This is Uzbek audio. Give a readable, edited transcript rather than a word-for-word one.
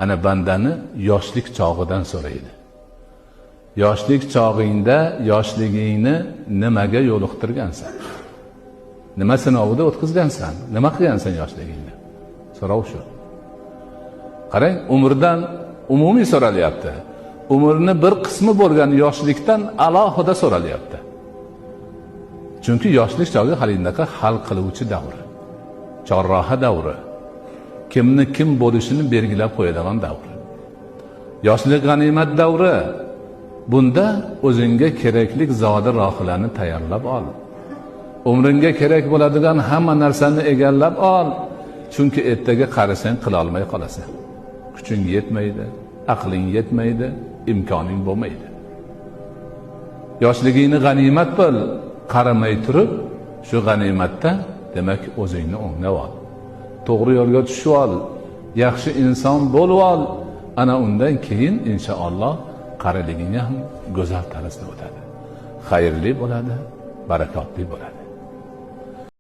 ana bandani yoshlik chog'idan so'raydi. Yoshlik chog'ingda yoshligingni nimaga yo'liqtirgansan? Nima sinovida o'tkazgansan? Nima qilgansan yoshligingda? So'rov shu. Qarang, umrdan umumiy so'ralyapti. Umrni bir qismi bo'lgan yoshlikdan alohida so'ralyapti. Chunki yoshlik chog'i halindaqa hal qiluvchi davr. Chorroha davri. Kimni kim bo'lishini belgilab qo'yadigan davr. Yoshlik g'animat davri. Bunda o'zingga kerakli zodi rohilarni tayyorlab ol. Umringga kerak bo'ladigan hamma narsani egallab ol. Chunki ertaga qarasang qila olmay qolasan. Kuching yetmaydi, aqling yetmaydi, imkoning bo'lmaydi. Yoshligingni g'animat bil, qaramay turib, shu g'animatda demak o'zingni o'nglab ol. To'g'ri yo'lga tushib ol, yaxshi inson bo'lib ol. Ana undan keyin inshaalloh qariliging ham go'zal tarzda o'tadi. Xayrli bo'ladi, barakotli bo'ladi.